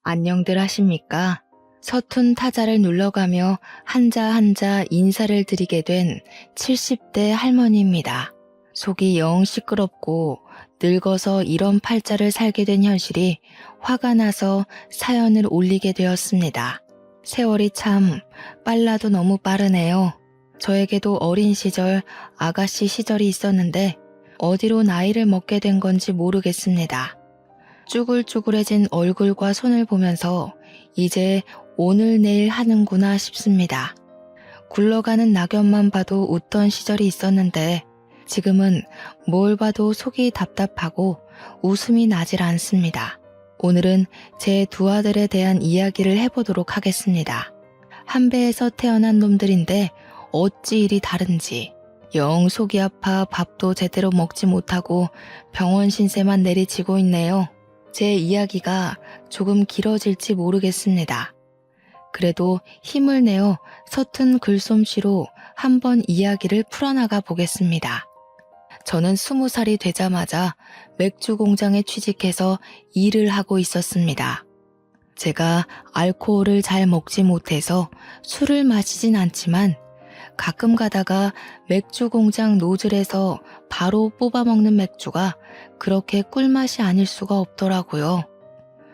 안녕들 하십니까? 서툰 타자를 눌러가며 한자 한자 인사를 드리게 된 70대 할머니입니다. 속이 영 시끄럽고 늙어서 이런 팔자를 살게 된 현실이 화가 나서 사연을 올리게 되었습니다. 세월이 참 빨라도 너무 빠르네요. 저에게도 어린 시절, 아가씨 시절이 있었는데 어디로 나이를 먹게 된 건지 모르겠습니다. 쭈글쭈글해진 얼굴과 손을 보면서 이제 오늘 내일 하는구나 싶습니다. 굴러가는 낙엽만 봐도 웃던 시절이 있었는데 지금은 뭘 봐도 속이 답답하고 웃음이 나질 않습니다. 오늘은 제 두 아들에 대한 이야기를 해보도록 하겠습니다. 한 배에서 태어난 놈들인데 어찌 일이 다른지 영 속이 아파 밥도 제대로 먹지 못하고 병원 신세만 내리치고 있네요. 제 이야기가 조금 길어질지 모르겠습니다. 그래도 힘을 내어 서툰 글솜씨로 한번 이야기를 풀어나가 보겠습니다. 저는 20살이 되자마자 맥주 공장에 취직해서 일을 하고 있었습니다. 제가 알코올을 잘 먹지 못해서 술을 마시진 않지만 가끔 가다가 맥주 공장 노즐에서 바로 뽑아먹는 맥주가 그렇게 꿀맛이 아닐 수가 없더라고요.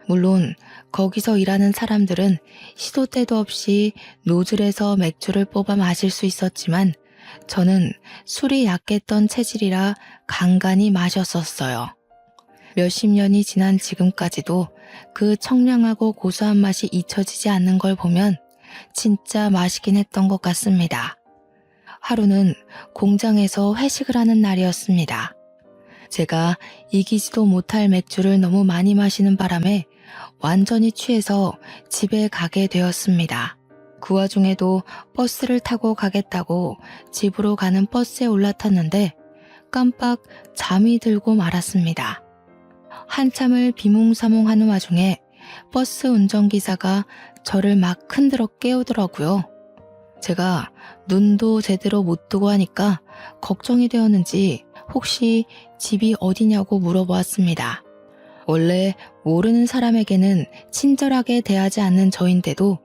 물론 거기서 일하는 사람들은 시도 때도 없이 노즐에서 맥주를 뽑아 마실 수 있었지만 저는 술이 약했던 체질이라 간간히 마셨었어요. 몇십 년이 지난 지금까지도 그 청량하고 고소한 맛이 잊혀지지 않는 걸 보면 진짜 맛있긴 했던 것 같습니다. 하루는 공장에서 회식을 하는 날이었습니다. 제가 이기지도 못할 맥주를 너무 많이 마시는 바람에 완전히 취해서 집에 가게 되었습니다. 그 와중에도 버스를 타고 가겠다고 집으로 가는 버스에 올라탔는데 깜빡 잠이 들고 말았습니다. 한참을 비몽사몽하는 와중에 버스 운전기사가 저를 막 흔들어 깨우더라고요. 제가 눈도 제대로 못 뜨고 하니까 걱정이 되었는지 혹시 집이 어디냐고 물어보았습니다. 원래 모르는 사람에게는 친절하게 대하지 않는 저인데도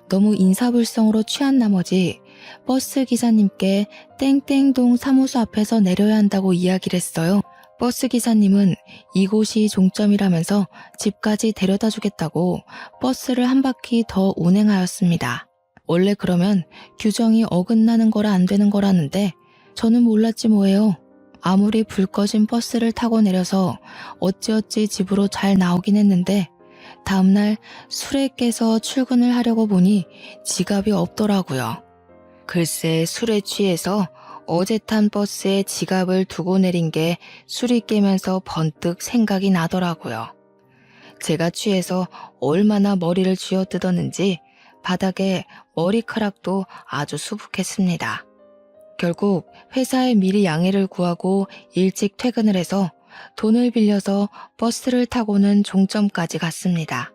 너무 인사불성으로 취한 나머지 버스 기사님께 땡땡동 사무소 앞에서 내려야 한다고 이야기를 했어요. 버스 기사님은 이곳이 종점이라면서 집까지 데려다 주겠다고 버스를 한 바퀴 더 운행하였습니다. 원래 그러면 규정이 어긋나는 거라 안 되는 거라는데 저는 몰랐지 뭐예요. 아무리 불 꺼진 버스를 타고 내려서 어찌어찌 집으로 잘 나오긴 했는데 다음날 술에 깨서 출근을 하려고 보니 지갑이 없더라고요. 글쎄 술에 취해서 어제 탄 버스에 지갑을 두고 내린 게 술이 깨면서 번뜩 생각이 나더라고요. 제가 취해서 얼마나 머리를 쥐어뜯었는지 바닥에 머리카락도 아주 수북했습니다. 결국 회사에 미리 양해를 구하고 일찍 퇴근을 해서 돈을 빌려서 버스를 타고는 종점까지 갔습니다.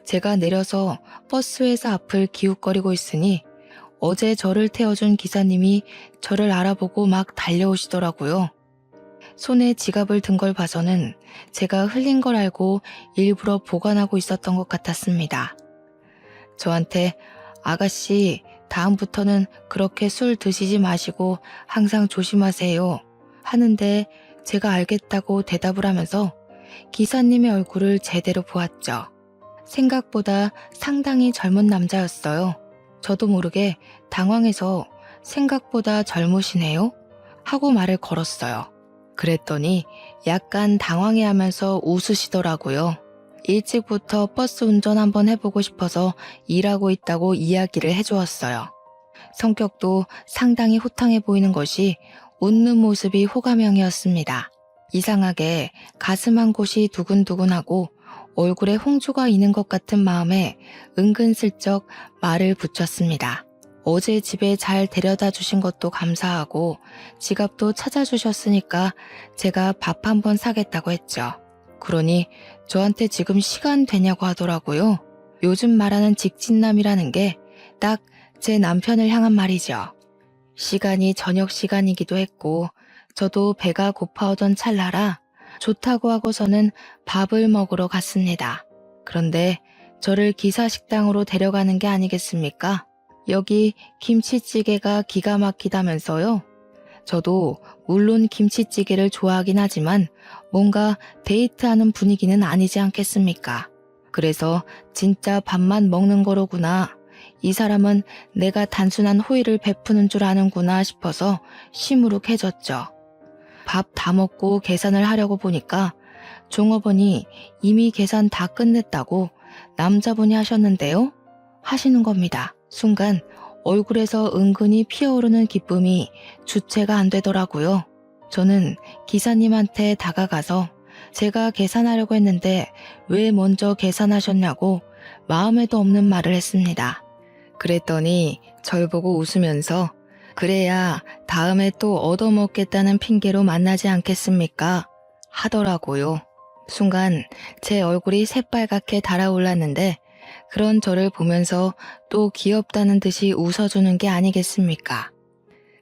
제가 내려서 버스 회사 앞을 기웃거리고 있으니 어제 저를 태워준 기사님이 저를 알아보고 막 달려오시더라고요. 손에 지갑을 든 걸 봐서는 제가 흘린 걸 알고 일부러 보관하고 있었던 것 같았습니다. 저한테 아가씨 다음부터는 그렇게 술 드시지 마시고 항상 조심하세요 하는데 제가 알겠다고 대답을 하면서 기사님의 얼굴을 제대로 보았죠. 생각보다 상당히 젊은 남자였어요. 저도 모르게 당황해서 생각보다 젊으시네요 하고 말을 걸었어요. 그랬더니 약간 당황해하면서 웃으시더라고요. 일찍부터 버스 운전 한번 해보고 싶어서 일하고 있다고 이야기를 해주었어요. 성격도 상당히 호탕해 보이는 것이 웃는 모습이 호감형이었습니다. 이상하게 가슴 한 곳이 두근두근하고 얼굴에 홍조가 있는 것 같은 마음에 은근슬쩍 말을 붙였습니다. 어제 집에 잘 데려다 주신 것도 감사하고 지갑도 찾아주셨으니까 제가 밥 한번 사겠다고 했죠. 그러니 저한테 지금 시간 되냐고 하더라고요. 요즘 말하는 직진남이라는 게 딱 제 남편을 향한 말이죠. 시간이 저녁 시간이기도 했고 저도 배가 고파오던 찰나라 좋다고 하고서는 밥을 먹으러 갔습니다. 그런데 저를 기사식당으로 데려가는 게 아니겠습니까? 여기 김치찌개가 기가 막히다면서요? 저도 물론 김치찌개를 좋아하긴 하지만 뭔가 데이트하는 분위기는 아니지 않겠습니까? 그래서 진짜 밥만 먹는 거로구나. 이 사람은 내가 단순한 호의를 베푸는 줄 아는구나 싶어서 시무룩해졌죠. 밥 다 먹고 계산을 하려고 보니까 종업원이 이미 계산 다 끝냈다고 남자분이 하셨는데요? 하시는 겁니다. 순간 얼굴에서 은근히 피어오르는 기쁨이 주체가 안 되더라고요. 저는 기사님한테 다가가서 제가 계산하려고 했는데 왜 먼저 계산하셨냐고 마음에도 없는 말을 했습니다. 그랬더니 절 보고 웃으면서 그래야 다음에 또 얻어먹겠다는 핑계로 만나지 않겠습니까? 하더라고요. 순간 제 얼굴이 새빨갛게 달아올랐는데 그런 저를 보면서 또 귀엽다는 듯이 웃어주는 게 아니겠습니까?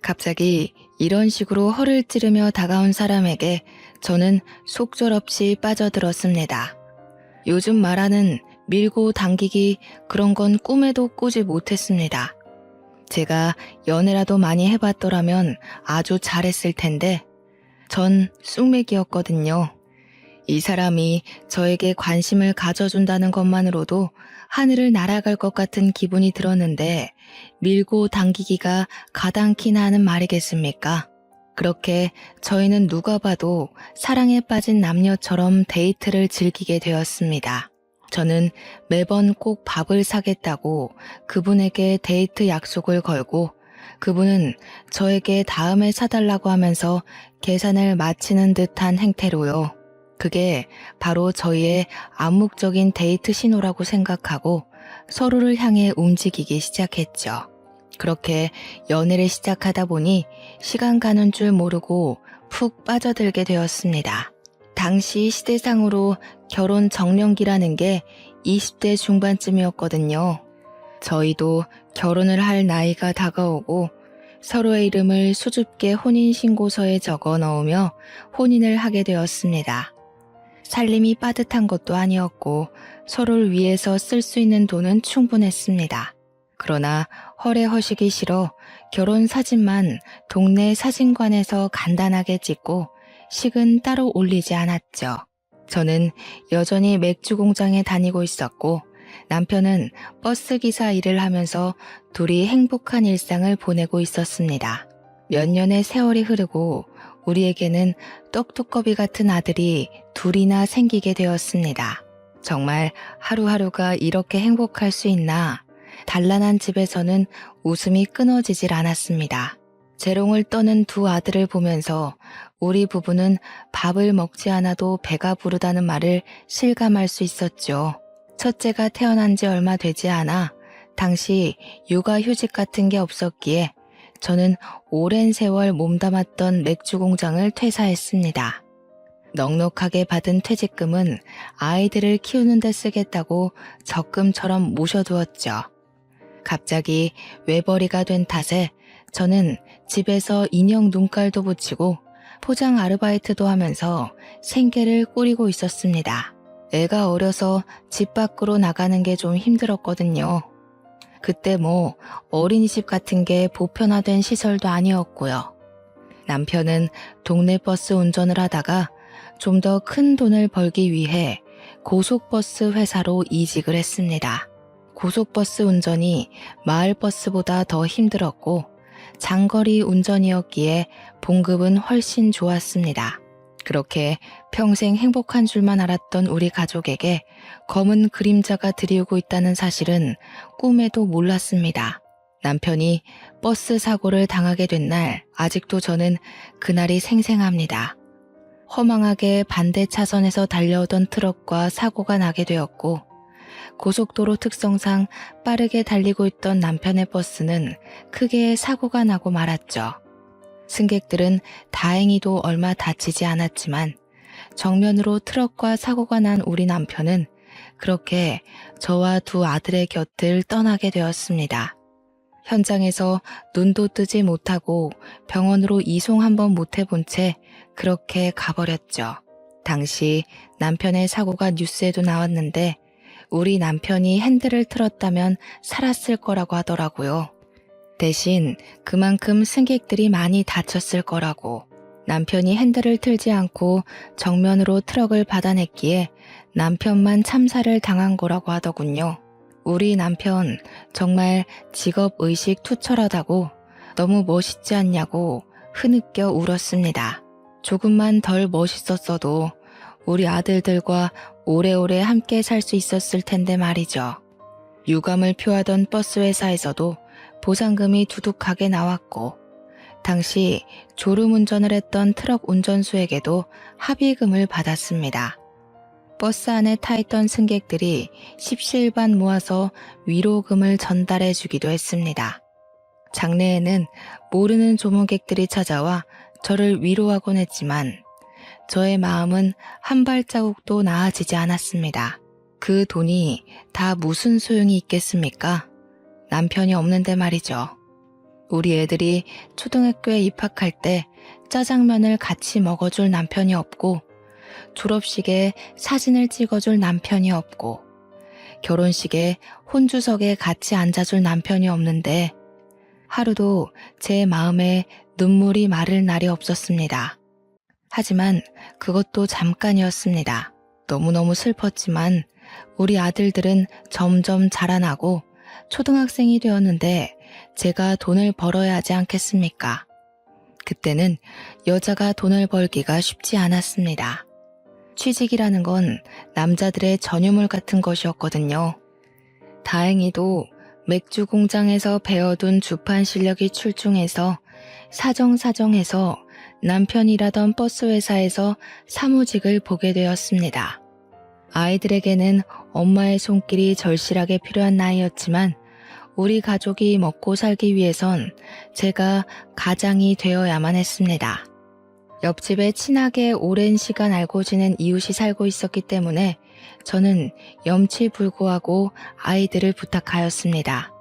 갑자기 이런 식으로 허를 찌르며 다가온 사람에게 저는 속절없이 빠져들었습니다. 요즘 말하는 밀고 당기기 그런 건 꿈에도 꾸지 못했습니다. 제가 연애라도 많이 해봤더라면 아주 잘했을 텐데 전 쑥맥이었거든요. 이 사람이 저에게 관심을 가져준다는 것만으로도 하늘을 날아갈 것 같은 기분이 들었는데 밀고 당기기가 가당키나 하는 말이겠습니까? 그렇게 저희는 누가 봐도 사랑에 빠진 남녀처럼 데이트를 즐기게 되었습니다. 저는 매번 꼭 밥을 사겠다고 그분에게 데이트 약속을 걸고 그분은 저에게 다음에 사달라고 하면서 계산을 마치는 듯한 행태로요. 그게 바로 저희의 암묵적인 데이트 신호라고 생각하고 서로를 향해 움직이기 시작했죠. 그렇게 연애를 시작하다 보니 시간 가는 줄 모르고 푹 빠져들게 되었습니다. 당시 시대상으로 결혼 정년기라는 게 20대 중반쯤이었거든요. 저희도 결혼을 할 나이가 다가오고 서로의 이름을 수줍게 혼인신고서에 적어 넣으며 혼인을 하게 되었습니다. 살림이 빠듯한 것도 아니었고 서로를 위해서 쓸 수 있는 돈은 충분했습니다. 그러나 허례허식이 싫어 결혼 사진만 동네 사진관에서 간단하게 찍고 식은 따로 올리지 않았죠. 저는 여전히 맥주 공장에 다니고 있었고 남편은 버스기사 일을 하면서 둘이 행복한 일상을 보내고 있었습니다. 몇 년의 세월이 흐르고 우리에게는 떡두꺼비 같은 아들이 둘이나 생기게 되었습니다. 정말 하루하루가 이렇게 행복할 수 있나? 단란한 집에서는 웃음이 끊어지질 않았습니다. 재롱을 떠는 두 아들을 보면서 우리 부부는 밥을 먹지 않아도 배가 부르다는 말을 실감할 수 있었죠. 첫째가 태어난 지 얼마 되지 않아 당시 육아휴직 같은 게 없었기에 저는 오랜 세월 몸담았던 맥주 공장을 퇴사했습니다. 넉넉하게 받은 퇴직금은 아이들을 키우는 데 쓰겠다고 적금처럼 모셔두었죠. 갑자기 외벌이가 된 탓에 저는 집에서 인형 눈깔도 붙이고 포장 아르바이트도 하면서 생계를 꾸리고 있었습니다. 애가 어려서 집 밖으로 나가는 게 좀 힘들었거든요. 그때 뭐 어린이집 같은 게 보편화된 시설도 아니었고요. 남편은 동네 버스 운전을 하다가 좀 더 큰 돈을 벌기 위해 고속버스 회사로 이직을 했습니다. 고속버스 운전이 마을버스보다 더 힘들었고 장거리 운전이었기에 봉급은 훨씬 좋았습니다. 그렇게 평생 행복한 줄만 알았던 우리 가족에게 검은 그림자가 드리우고 있다는 사실은 꿈에도 몰랐습니다. 남편이 버스 사고를 당하게 된 날 아직도 저는 그날이 생생합니다. 허망하게 반대 차선에서 달려오던 트럭과 사고가 나게 되었고 고속도로 특성상 빠르게 달리고 있던 남편의 버스는 크게 사고가 나고 말았죠. 승객들은 다행히도 얼마 다치지 않았지만 정면으로 트럭과 사고가 난 우리 남편은 그렇게 저와 두 아들의 곁을 떠나게 되었습니다. 현장에서 눈도 뜨지 못하고 병원으로 이송 한번 못 해본 채 그렇게 가버렸죠. 당시 남편의 사고가 뉴스에도 나왔는데 우리 남편이 핸들을 틀었다면 살았을 거라고 하더라고요. 대신 그만큼 승객들이 많이 다쳤을 거라고. 남편이 핸들을 틀지 않고 정면으로 트럭을 받아냈기에 남편만 참사를 당한 거라고 하더군요. 우리 남편 정말 직업의식 투철하다고 너무 멋있지 않냐고 흐느껴 울었습니다. 조금만 덜 멋있었어도 우리 아들들과 오래오래 함께 살 수 있었을 텐데 말이죠. 유감을 표하던 버스 회사에서도 보상금이 두둑하게 나왔고 당시 졸음운전을 했던 트럭 운전수에게도 합의금을 받았습니다. 버스 안에 타있던 승객들이 십시일반 모아서 위로금을 전달해 주기도 했습니다. 장례에는 모르는 조문객들이 찾아와 저를 위로하곤 했지만 저의 마음은 한 발자국도 나아지지 않았습니다. 그 돈이 다 무슨 소용이 있겠습니까? 남편이 없는데 말이죠. 우리 애들이 초등학교에 입학할 때 짜장면을 같이 먹어줄 남편이 없고 졸업식에 사진을 찍어줄 남편이 없고 결혼식에 혼주석에 같이 앉아줄 남편이 없는데 하루도 제 마음에 눈물이 마를 날이 없었습니다. 하지만 그것도 잠깐이었습니다. 너무너무 슬펐지만 우리 아들들은 점점 자라나고 초등학생이 되었는데 제가 돈을 벌어야 하지 않겠습니까? 그때는 여자가 돈을 벌기가 쉽지 않았습니다. 취직이라는 건 남자들의 전유물 같은 것이었거든요. 다행히도 맥주 공장에서 배워둔 주판 실력이 출중해서 사정사정해서 남편이 일하던 버스 회사에서 사무직을 보게 되었습니다. 아이들에게는 엄마의 손길이 절실하게 필요한 나이였지만 우리 가족이 먹고 살기 위해선 제가 가장이 되어야만 했습니다. 옆집에 친하게 오랜 시간 알고 지낸 이웃이 살고 있었기 때문에 저는 염치불고하고 아이들을 부탁하였습니다.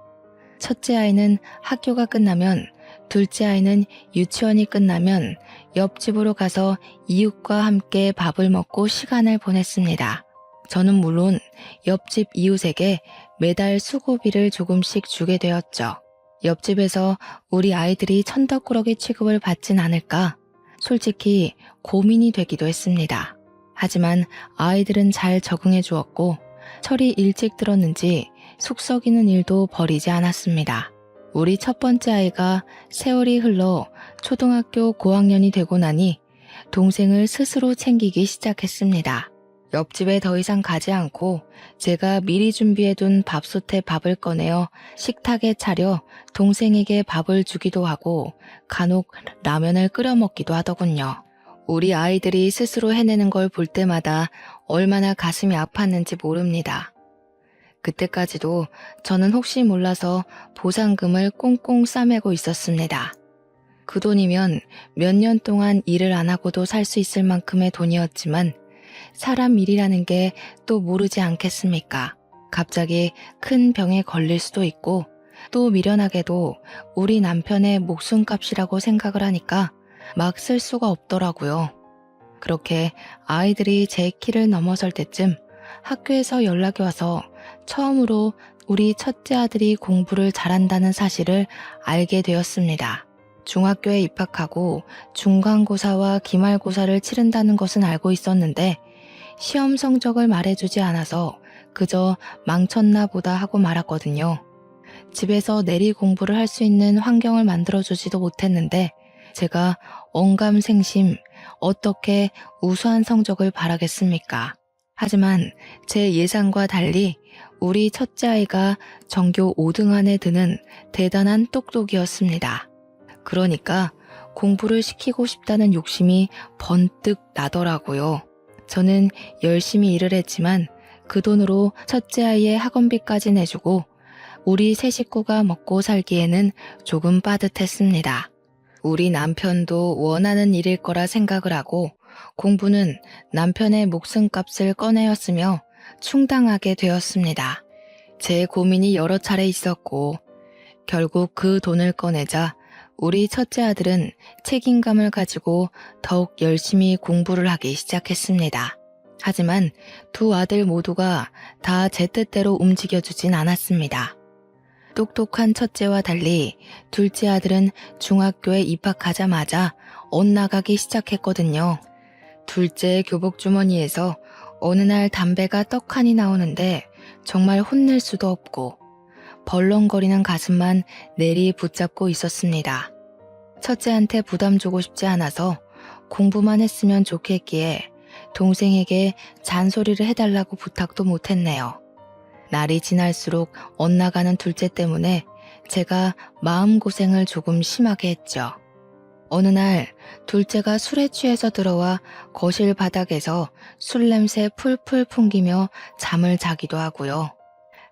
첫째 아이는 학교가 끝나면, 둘째 아이는 유치원이 끝나면 옆집으로 가서 이웃과 함께 밥을 먹고 시간을 보냈습니다. 저는 물론 옆집 이웃에게 매달 수고비를 조금씩 주게 되었죠. 옆집에서 우리 아이들이 천덕꾸러기 취급을 받진 않을까 솔직히 고민이 되기도 했습니다. 하지만 아이들은 잘 적응해 주었고 철이 일찍 들었는지 속 썩이는 일도 버리지 않았습니다. 우리 첫 번째 아이가 세월이 흘러 초등학교 고학년이 되고 나니 동생을 스스로 챙기기 시작했습니다. 옆집에 더 이상 가지 않고 제가 미리 준비해둔 밥솥에 밥을 꺼내어 식탁에 차려 동생에게 밥을 주기도 하고 간혹 라면을 끓여 먹기도 하더군요. 우리 아이들이 스스로 해내는 걸 볼 때마다 얼마나 가슴이 아팠는지 모릅니다. 그때까지도 저는 혹시 몰라서 보상금을 꽁꽁 싸매고 있었습니다. 그 돈이면 몇 년 동안 일을 안 하고도 살 수 있을 만큼의 돈이었지만 사람 일이라는 게 또 모르지 않겠습니까? 갑자기 큰 병에 걸릴 수도 있고 또 미련하게도 우리 남편의 목숨값이라고 생각을 하니까 막 쓸 수가 없더라고요. 그렇게 아이들이 제 키를 넘어설 때쯤 학교에서 연락이 와서 처음으로 우리 첫째 아들이 공부를 잘한다는 사실을 알게 되었습니다. 중학교에 입학하고 중간고사와 기말고사를 치른다는 것은 알고 있었는데 시험 성적을 말해주지 않아서 그저 망쳤나 보다 하고 말았거든요. 집에서 내리 공부를 할 수 있는 환경을 만들어주지도 못했는데 제가 언감생심 어떻게 우수한 성적을 바라겠습니까? 하지만 제 예상과 달리 우리 첫째 아이가 전교 5등 안에 드는 대단한 똑똑이었습니다. 그러니까 공부를 시키고 싶다는 욕심이 번뜩 나더라고요. 저는 열심히 일을 했지만 그 돈으로 첫째 아이의 학원비까지 내주고 우리 세 식구가 먹고 살기에는 조금 빠듯했습니다. 우리 남편도 원하는 일일 거라 생각을 하고 공부는 남편의 목숨값을 꺼내었으며 충당하게 되었습니다. 제 고민이 여러 차례 있었고 결국 그 돈을 꺼내자 우리 첫째 아들은 책임감을 가지고 더욱 열심히 공부를 하기 시작했습니다. 하지만 두 아들 모두가 다 제 뜻대로 움직여주진 않았습니다. 똑똑한 첫째와 달리 둘째 아들은 중학교에 입학하자마자 엇나가기 시작했거든요. 둘째의 교복 주머니에서 어느 날 담배가 떡하니 나오는데 정말 혼낼 수도 없고 벌렁거리는 가슴만 내리 붙잡고 있었습니다. 첫째한테 부담 주고 싶지 않아서 공부만 했으면 좋겠기에 동생에게 잔소리를 해달라고 부탁도 못했네요. 날이 지날수록 엇나가는 둘째 때문에 제가 마음고생을 조금 심하게 했죠. 어느 날 둘째가 술에 취해서 들어와 거실 바닥에서 술 냄새 풀풀 풍기며 잠을 자기도 하고요.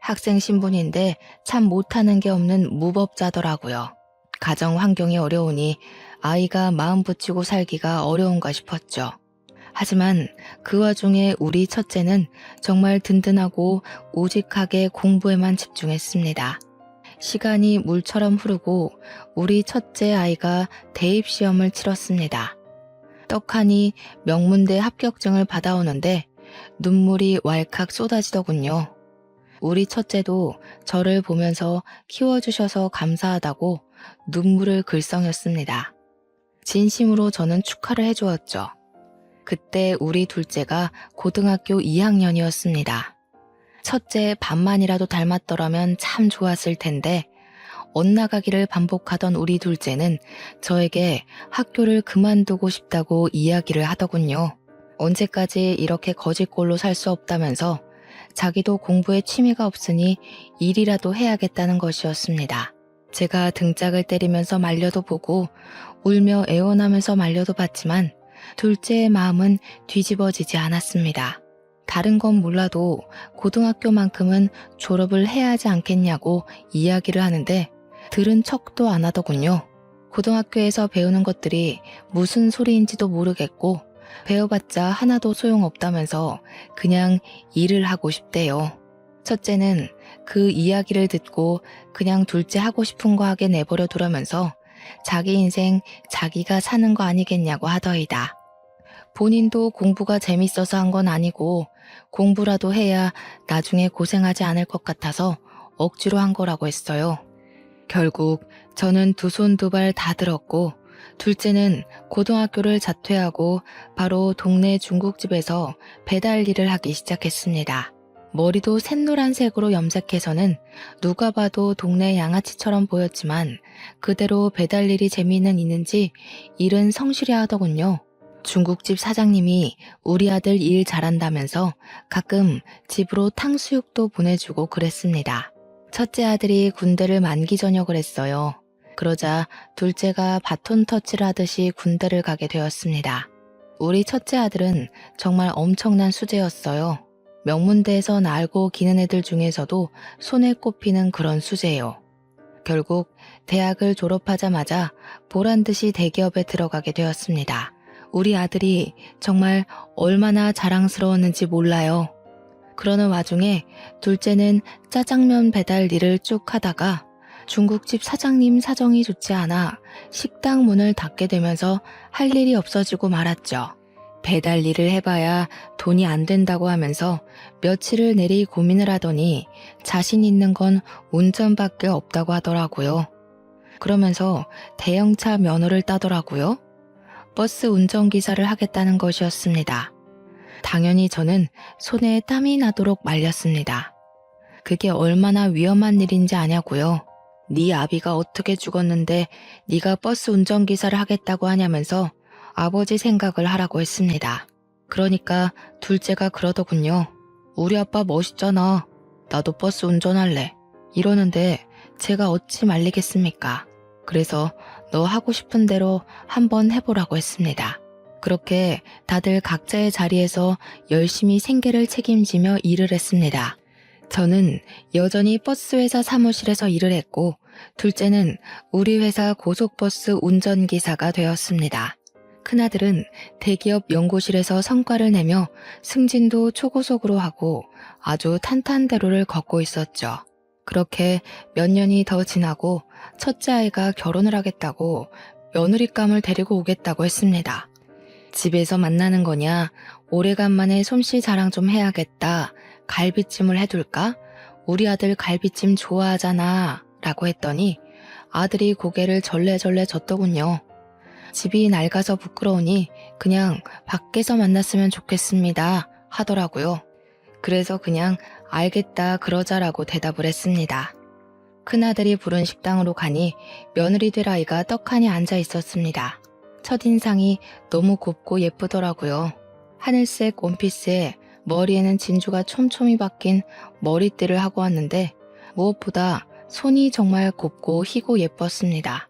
학생 신분인데 참 못하는 게 없는 무법자더라고요. 가정 환경이 어려우니 아이가 마음 붙이고 살기가 어려운가 싶었죠. 하지만 그 와중에 우리 첫째는 정말 든든하고 우직하게 공부에만 집중했습니다. 시간이 물처럼 흐르고 우리 첫째 아이가 대입시험을 치렀습니다. 떡하니 명문대 합격증을 받아오는데 눈물이 왈칵 쏟아지더군요. 우리 첫째도 저를 보면서 키워주셔서 감사하다고 눈물을 글썽였습니다. 진심으로 저는 축하를 해주었죠. 그때 우리 둘째가 고등학교 2학년이었습니다. 첫째 반만이라도 닮았더라면 참 좋았을 텐데 엇나가기를 반복하던 우리 둘째는 저에게 학교를 그만두고 싶다고 이야기를 하더군요. 언제까지 이렇게 거지꼴로 살 수 없다면서 자기도 공부에 취미가 없으니 일이라도 해야겠다는 것이었습니다. 제가 등짝을 때리면서 말려도 보고 울며 애원하면서 말려도 봤지만 둘째의 마음은 뒤집어지지 않았습니다. 다른 건 몰라도 고등학교만큼은 졸업을 해야 하지 않겠냐고 이야기를 하는데 들은 척도 안 하더군요. 고등학교에서 배우는 것들이 무슨 소리인지도 모르겠고 배워봤자 하나도 소용없다면서 그냥 일을 하고 싶대요. 첫째는 그 이야기를 듣고 그냥 둘째 하고 싶은 거 하게 내버려 두라면서 자기 인생 자기가 사는 거 아니겠냐고 하더이다. 본인도 공부가 재밌어서 한 건 아니고 공부라도 해야 나중에 고생하지 않을 것 같아서 억지로 한 거라고 했어요. 결국 저는 두 손 두 발 다 들었고 둘째는 고등학교를 자퇴하고 바로 동네 중국집에서 배달 일을 하기 시작했습니다. 머리도 샛노란색으로 염색해서는 누가 봐도 동네 양아치처럼 보였지만 그대로 배달 일이 재미는 있는지 일은 성실히 하더군요. 중국집 사장님이 우리 아들 일 잘한다면서 가끔 집으로 탕수육도 보내주고 그랬습니다. 첫째 아들이 군대를 만기 전역을 했어요. 그러자 둘째가 바톤 터치를 하듯이 군대를 가게 되었습니다. 우리 첫째 아들은 정말 엄청난 수재였어요. 명문대에서 날고 기는 애들 중에서도 손에 꼽히는 그런 수재요. 결국 대학을 졸업하자마자 보란듯이 대기업에 들어가게 되었습니다. 우리 아들이 정말 얼마나 자랑스러웠는지 몰라요. 그러는 와중에 둘째는 짜장면 배달 일을 쭉 하다가 중국집 사장님 사정이 좋지 않아 식당 문을 닫게 되면서 할 일이 없어지고 말았죠. 배달 일을 해봐야 돈이 안 된다고 하면서 며칠을 내리 고민을 하더니 자신 있는 건 운전밖에 없다고 하더라고요. 그러면서 대형차 면허를 따더라고요. 버스 운전기사를 하겠다는 것이었습니다. 당연히 저는 손에 땀이 나도록 말렸습니다. 그게 얼마나 위험한 일인지 아냐고요. 네 아비가 어떻게 죽었는데 네가 버스 운전기사를 하겠다고 하냐면서 아버지 생각을 하라고 했습니다. 그러니까 둘째가 그러더군요. 우리 아빠 멋있잖아. 나도 버스 운전할래. 이러는데 제가 어찌 말리겠습니까? 그래서 너 하고 싶은 대로 한번 해보라고 했습니다. 그렇게 다들 각자의 자리에서 열심히 생계를 책임지며 일을 했습니다. 저는 여전히 버스회사 사무실에서 일을 했고 둘째는 우리 회사 고속버스 운전기사가 되었습니다. 큰아들은 대기업 연구실에서 성과를 내며 승진도 초고속으로 하고 아주 탄탄대로를 걷고 있었죠. 그렇게 몇 년이 더 지나고 첫째 아이가 결혼을 하겠다고 며느리감을 데리고 오겠다고 했습니다. 집에서 만나는 거냐, 오래간만에 솜씨 자랑 좀 해야겠다. 갈비찜을 해둘까? 우리 아들 갈비찜 좋아하잖아. 라고 했더니 아들이 고개를 절레절레 젓더군요. 집이 낡아서 부끄러우니 그냥 밖에서 만났으면 좋겠습니다. 하더라고요. 그래서 그냥 알겠다 그러자라고 대답을 했습니다. 큰아들이 부른 식당으로 가니 며느리 될 아이가 떡하니 앉아 있었습니다. 첫인상이 너무 곱고 예쁘더라고요. 하늘색 원피스에 머리에는 진주가 촘촘히 박힌 머리띠를 하고 왔는데 무엇보다 손이 정말 곱고 희고 예뻤습니다.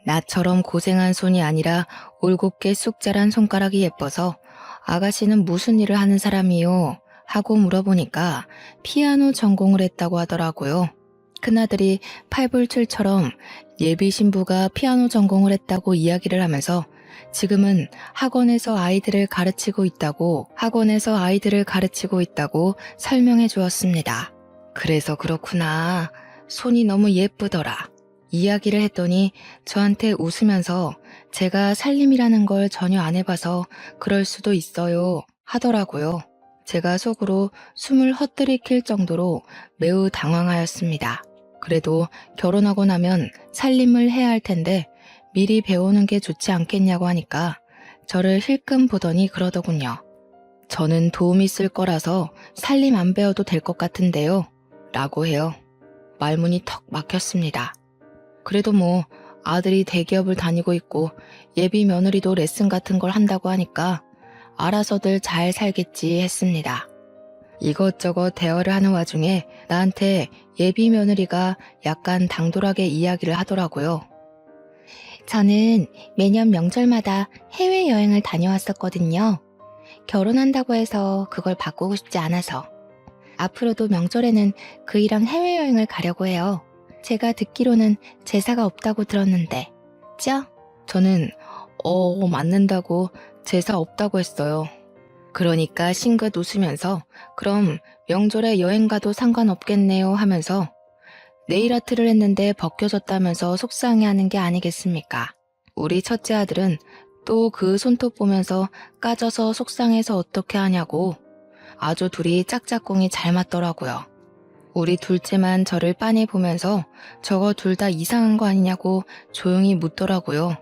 나처럼 고생한 손이 아니라 올곧게 쑥 자란 손가락이 예뻐서 아가씨는 무슨 일을 하는 사람이요? 하고 물어보니까 피아노 전공을 했다고 하더라고요. 큰아들이 팔불출처럼 예비 신부가 피아노 전공을 했다고 이야기를 하면서 지금은 학원에서 아이들을 가르치고 있다고 설명해 주었습니다. 그래서 그렇구나. 손이 너무 예쁘더라. 이야기를 했더니 저한테 웃으면서 제가 살림이라는 걸 전혀 안 해봐서 그럴 수도 있어요 하더라고요. 제가 속으로 숨을 헛들이킬 정도로 매우 당황하였습니다. 그래도 결혼하고 나면 살림을 해야 할 텐데 미리 배우는 게 좋지 않겠냐고 하니까 저를 힐끔 보더니 그러더군요. 저는 도움이 쓸 거라서 살림 안 배워도 될 것 같은데요. 라고 해요. 말문이 턱 막혔습니다. 그래도 뭐 아들이 대기업을 다니고 있고 예비 며느리도 레슨 같은 걸 한다고 하니까 알아서들 잘 살겠지 했습니다. 이것저것 대화를 하는 와중에 나한테 예비 며느리가 약간 당돌하게 이야기를 하더라고요. 저는 매년 명절마다 해외여행을 다녀왔었거든요. 결혼한다고 해서 그걸 바꾸고 싶지 않아서. 앞으로도 명절에는 그이랑 해외여행을 가려고 해요. 제가 듣기로는 제사가 없다고 들었는데, 죠? 저는 맞는다고 제사 없다고 했어요. 그러니까 싱긋 웃으면서 그럼 명절에 여행 가도 상관없겠네요 하면서 네일 아트를 했는데 벗겨졌다면서 속상해하는 게 아니겠습니까? 우리 첫째 아들은 또 그 손톱 보면서 까져서 속상해서 어떻게 하냐고 아주 둘이 짝짝꿍이 잘 맞더라고요. 우리 둘째만 저를 빤히 보면서 저거 둘 다 이상한 거 아니냐고 조용히 묻더라고요.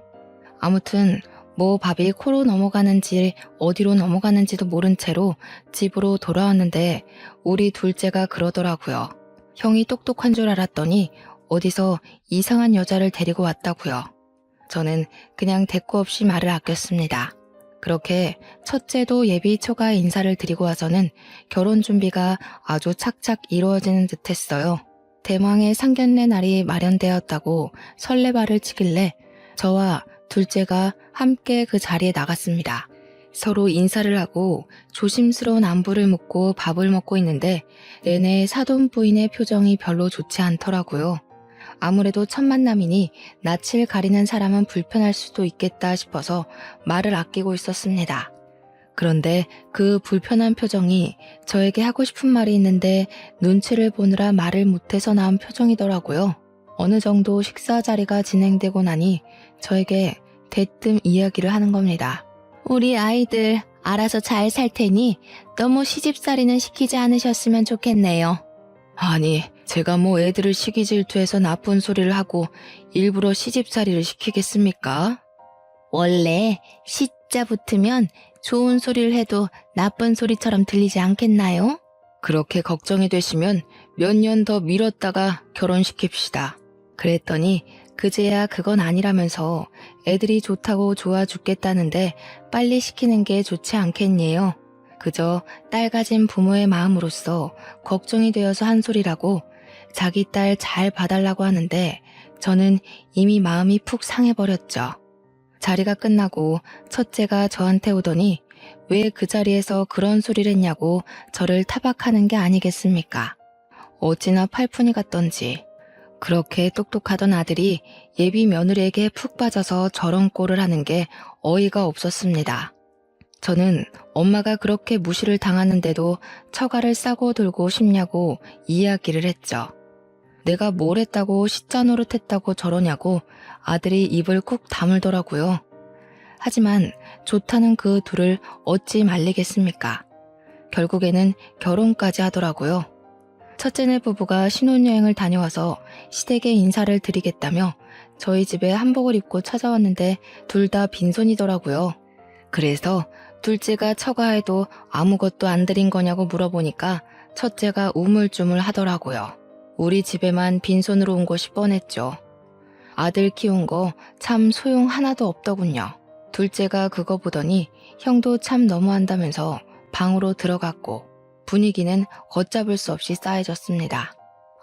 아무튼 뭐 밥이 코로 넘어가는지 어디로 넘어가는지도 모른 채로 집으로 돌아왔는데 우리 둘째가 그러더라고요. 형이 똑똑한 줄 알았더니 어디서 이상한 여자를 데리고 왔다고요. 저는 그냥 대꾸 없이 말을 아꼈습니다. 그렇게 첫째도 예비 초가 인사를 드리고 와서는 결혼 준비가 아주 착착 이루어지는 듯했어요. 대망의 상견례 날이 마련되었다고 설레발을 치길래 저와 둘째가 함께 그 자리에 나갔습니다. 서로 인사를 하고 조심스러운 안부를 묻고 밥을 먹고 있는데 내내 사돈 부인의 표정이 별로 좋지 않더라고요. 아무래도 첫 만남이니 낯을 가리는 사람은 불편할 수도 있겠다 싶어서 말을 아끼고 있었습니다. 그런데 그 불편한 표정이 저에게 하고 싶은 말이 있는데 눈치를 보느라 말을 못해서 나온 표정이더라고요. 어느 정도 식사 자리가 진행되고 나니 저에게 대뜸 이야기를 하는 겁니다. 우리 아이들 알아서 잘 살 테니 너무 시집살이는 시키지 않으셨으면 좋겠네요. 아니, 제가 뭐 애들을 시기 질투해서 나쁜 소리를 하고 일부러 시집살이를 시키겠습니까? 원래 시자 붙으면 좋은 소리를 해도 나쁜 소리처럼 들리지 않겠나요? 그렇게 걱정이 되시면 몇 년 더 미뤘다가 결혼시킵시다. 그랬더니 그제야 그건 아니라면서 애들이 좋다고 좋아 죽겠다는데 빨리 시키는 게 좋지 않겠니요? 그저 딸 가진 부모의 마음으로서 걱정이 되어서 한 소리라고 자기 딸 잘 봐달라고 하는데 저는 이미 마음이 푹 상해버렸죠. 자리가 끝나고 첫째가 저한테 오더니 왜 그 자리에서 그런 소리를 했냐고 저를 타박하는 게 아니겠습니까? 어찌나 팔푼이 같던지. 그렇게 똑똑하던 아들이 예비 며느리에게 푹 빠져서 저런 꼴을 하는 게 어이가 없었습니다. 저는 엄마가 그렇게 무시를 당하는데도 처가를 싸고 들고 싶냐고 이야기를 했죠. 내가 뭘 했다고 시자 노릇했다고 저러냐고 아들이 입을 꾹 다물더라고요. 하지만 좋다는 그 둘을 어찌 말리겠습니까? 결국에는 결혼까지 하더라고요. 첫째네 부부가 신혼여행을 다녀와서 시댁에 인사를 드리겠다며 저희 집에 한복을 입고 찾아왔는데 둘 다 빈손이더라고요. 그래서 둘째가 처가해도 아무것도 안 드린 거냐고 물어보니까 첫째가 우물쭈물 하더라고요. 우리 집에만 빈손으로 온 것이 뻔했죠. 아들 키운 거 참 소용 하나도 없더군요. 둘째가 그거 보더니 형도 참 너무한다면서 방으로 들어갔고 분위기는 걷잡을 수 없이 싸해졌습니다.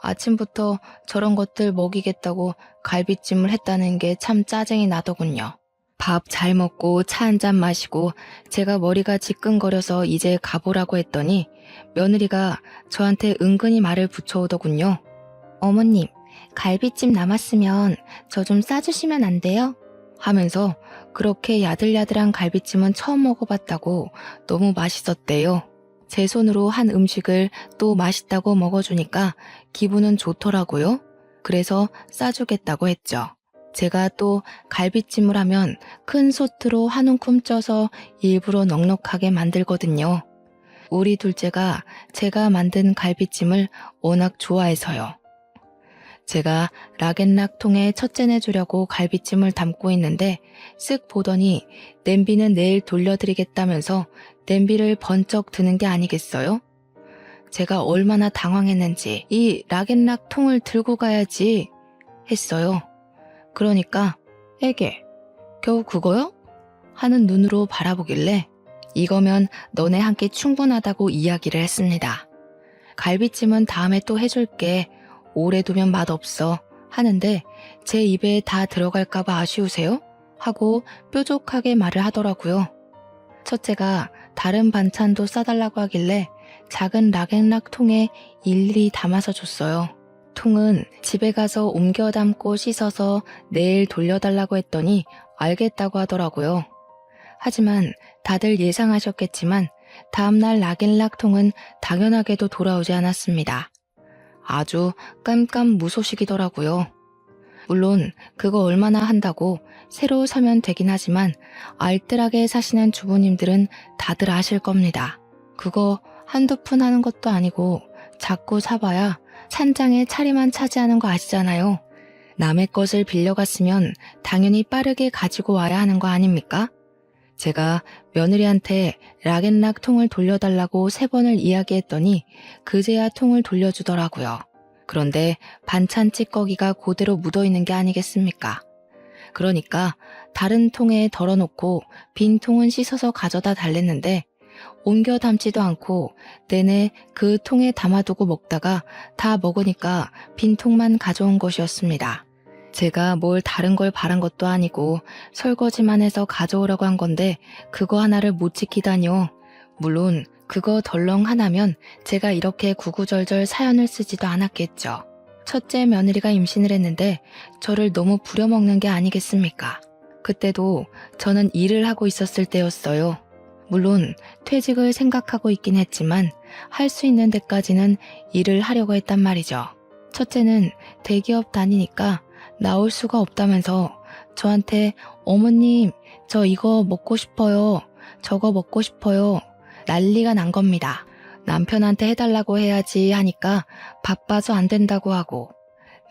아침부터 저런 것들 먹이겠다고 갈비찜을 했다는 게 참 짜증이 나더군요. 밥 잘 먹고 차 한 잔 마시고 제가 머리가 지끈거려서 이제 가보라고 했더니 며느리가 저한테 은근히 말을 붙여오더군요. 어머님, 갈비찜 남았으면 저 좀 싸주시면 안 돼요? 하면서 그렇게 야들야들한 갈비찜은 처음 먹어봤다고 너무 맛있었대요. 제 손으로 한 음식을 또 맛있다고 먹어주니까 기분은 좋더라고요. 그래서 싸주겠다고 했죠. 제가 또 갈비찜을 하면 큰 솥으로 한 움큼 쪄서 일부러 넉넉하게 만들거든요. 우리 둘째가 제가 만든 갈비찜을 워낙 좋아해서요. 제가 락앤락 통에 첫째내 주려고 갈비찜을 담고 있는데 쓱 보더니 냄비는 내일 돌려드리겠다면서 냄비를 번쩍 드는 게 아니겠어요? 제가 얼마나 당황했는지 이 락앤락 통을 들고 가야지 했어요. 그러니까 에게 겨우 그거요? 하는 눈으로 바라보길래 이거면 너네 한 끼 충분하다고 이야기를 했습니다. 갈비찜은 다음에 또 해줄게. 오래 두면 맛없어 하는데 제 입에 다 들어갈까봐 아쉬우세요? 하고 뾰족하게 말을 하더라고요. 첫째가 다른 반찬도 싸달라고 하길래 작은 락앤락 통에 일일이 담아서 줬어요. 통은 집에 가서 옮겨 담고 씻어서 내일 돌려달라고 했더니 알겠다고 하더라고요. 하지만 다들 예상하셨겠지만 다음날 락앤락 통은 당연하게도 돌아오지 않았습니다. 아주 깜깜무소식이더라고요. 물론 그거 얼마나 한다고 새로 사면 되긴 하지만 알뜰하게 사시는 주부님들은 다들 아실 겁니다. 그거 한두 푼 하는 것도 아니고 자꾸 사봐야 찬장에 차리만 차지하는 거 아시잖아요. 남의 것을 빌려갔으면 당연히 빠르게 가지고 와야 하는 거 아닙니까? 제가 며느리한테 락앤락 통을 돌려달라고 3번을 이야기했더니 그제야 통을 돌려주더라고요. 그런데 반찬 찌꺼기가 그대로 묻어있는 게 아니겠습니까? 그러니까 다른 통에 덜어놓고 빈 통은 씻어서 가져다 달랬는데 옮겨 담지도 않고 내내 그 통에 담아두고 먹다가 다 먹으니까 빈 통만 가져온 것이었습니다. 제가 뭘 다른 걸 바란 것도 아니고 설거지만 해서 가져오라고 한 건데 그거 하나를 못 지키다니요. 물론 그거 덜렁 하나면 제가 이렇게 구구절절 사연을 쓰지도 않았겠죠. 첫째 며느리가 임신을 했는데 저를 너무 부려먹는 게 아니겠습니까? 그때도 저는 일을 하고 있었을 때였어요. 물론 퇴직을 생각하고 있긴 했지만 할 수 있는 데까지는 일을 하려고 했단 말이죠. 첫째는 대기업 다니니까 나올 수가 없다면서 저한테 어머님 저 이거 먹고 싶어요. 저거 먹고 싶어요. 난리가 난 겁니다. 남편한테 해달라고 해야지 하니까 바빠서 안 된다고 하고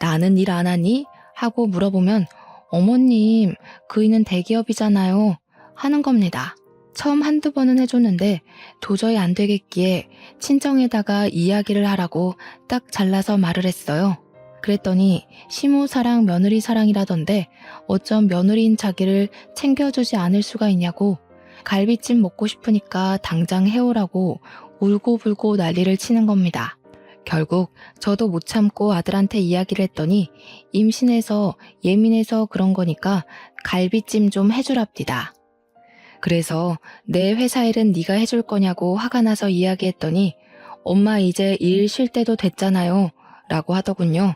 나는 일 안 하니? 하고 물어보면 어머님 그이는 대기업이잖아요 하는 겁니다. 처음 한두 번은 해줬는데 도저히 안 되겠기에 친정에다가 이야기를 하라고 딱 잘라서 말을 했어요. 그랬더니 시모 사랑 며느리 사랑이라던데 어쩜 며느리인 자기를 챙겨주지 않을 수가 있냐고 갈비찜 먹고 싶으니까 당장 해오라고 울고불고 난리를 치는 겁니다. 결국 저도 못 참고 아들한테 이야기를 했더니 임신해서 예민해서 그런 거니까 갈비찜 좀 해주랍디다. 그래서 내 회사 일은 네가 해줄 거냐고 화가 나서 이야기했더니 엄마 이제 일 쉴 때도 됐잖아요 라고 하더군요.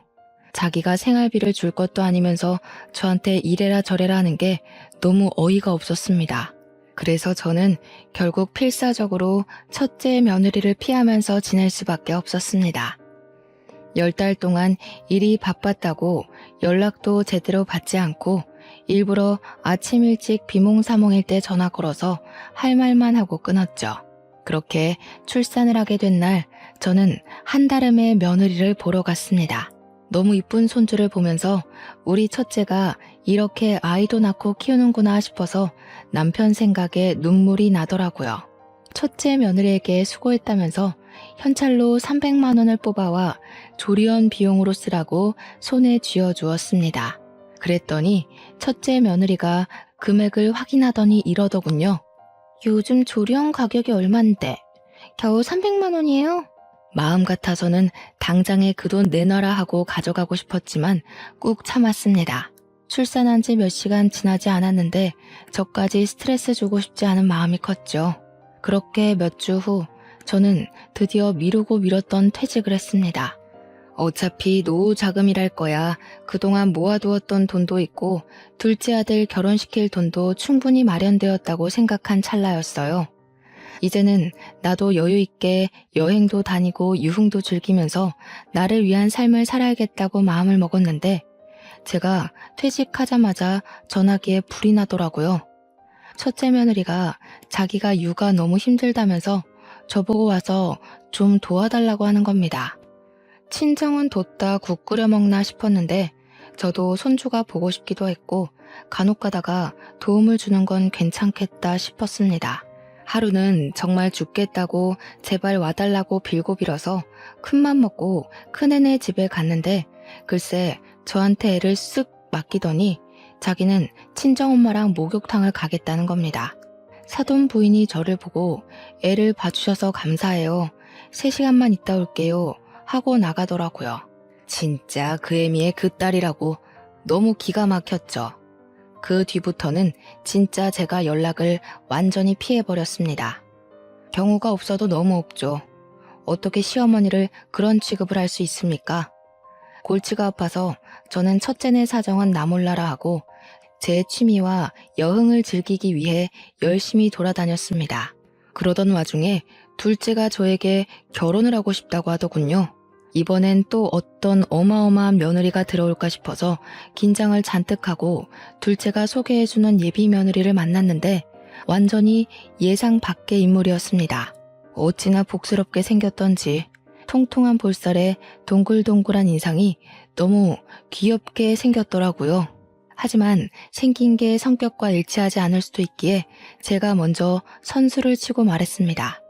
자기가 생활비를 줄 것도 아니면서 저한테 이래라 저래라 하는 게 너무 어이가 없었습니다. 그래서 저는 결국 필사적으로 첫째 며느리를 피하면서 지낼 수밖에 없었습니다. 10달 동안 일이 바빴다고 연락도 제대로 받지 않고 일부러 아침 일찍 비몽사몽일 때 전화 걸어서 할 말만 하고 끊었죠. 그렇게 출산을 하게 된 날, 저는 한달음의 며느리를 보러 갔습니다. 너무 이쁜 손주를 보면서 우리 첫째가 이렇게 아이도 낳고 키우는구나 싶어서 남편 생각에 눈물이 나더라고요. 첫째 며느리에게 수고했다면서 현찰로 300만 원을 뽑아와 조리원 비용으로 쓰라고 손에 쥐어주었습니다. 그랬더니 첫째 며느리가 금액을 확인하더니 이러더군요. 요즘 조리원 가격이 얼만데 겨우 300만 원이에요? 마음 같아서는 당장에 그 돈 내놔라 하고 가져가고 싶었지만 꾹 참았습니다. 출산한 지 몇 시간 지나지 않았는데 저까지 스트레스 주고 싶지 않은 마음이 컸죠. 그렇게 몇 주 후 저는 드디어 미루고 미뤘던 퇴직을 했습니다. 어차피 노후 자금이랄 거야 그동안 모아두었던 돈도 있고 둘째 아들 결혼시킬 돈도 충분히 마련되었다고 생각한 찰나였어요. 이제는 나도 여유 있게 여행도 다니고 유흥도 즐기면서 나를 위한 삶을 살아야겠다고 마음을 먹었는데 제가 퇴직하자마자 전화기에 불이 나더라고요. 첫째 며느리가 자기가 육아 너무 힘들다면서 저보고 와서 좀 도와달라고 하는 겁니다. 친정은 뒀다 국 끓여 먹나 싶었는데 저도 손주가 보고 싶기도 했고 간혹 가다가 도움을 주는 건 괜찮겠다 싶었습니다. 하루는 정말 죽겠다고 제발 와달라고 빌고 빌어서 큰맘 먹고 큰애네 집에 갔는데 글쎄 저한테 애를 쓱 맡기더니 자기는 친정엄마랑 목욕탕을 가겠다는 겁니다. 사돈 부인이 저를 보고 애를 봐주셔서 감사해요. 3시간만 있다 올게요. 하고 나가더라고요. 진짜 그 애미의 그 딸이라고 너무 기가 막혔죠. 그 뒤부터는 진짜 제가 연락을 완전히 피해버렸습니다. 경우가 없어도 너무 없죠. 어떻게 시어머니를 그런 취급을 할 수 있습니까? 골치가 아파서 저는 첫째네 사정은 나 몰라라 하고 제 취미와 여흥을 즐기기 위해 열심히 돌아다녔습니다. 그러던 와중에 둘째가 저에게 결혼을 하고 싶다고 하더군요. 이번엔 또 어떤 어마어마한 며느리가 들어올까 싶어서 긴장을 잔뜩 하고 둘째가 소개해주는 예비 며느리를 만났는데 완전히 예상 밖의 인물이었습니다. 어찌나 복스럽게 생겼던지 통통한 볼살에 동글동글한 인상이 너무 귀엽게 생겼더라고요. 하지만 생긴 게 성격과 일치하지 않을 수도 있기에 제가 먼저 선수를 치고 말했습니다.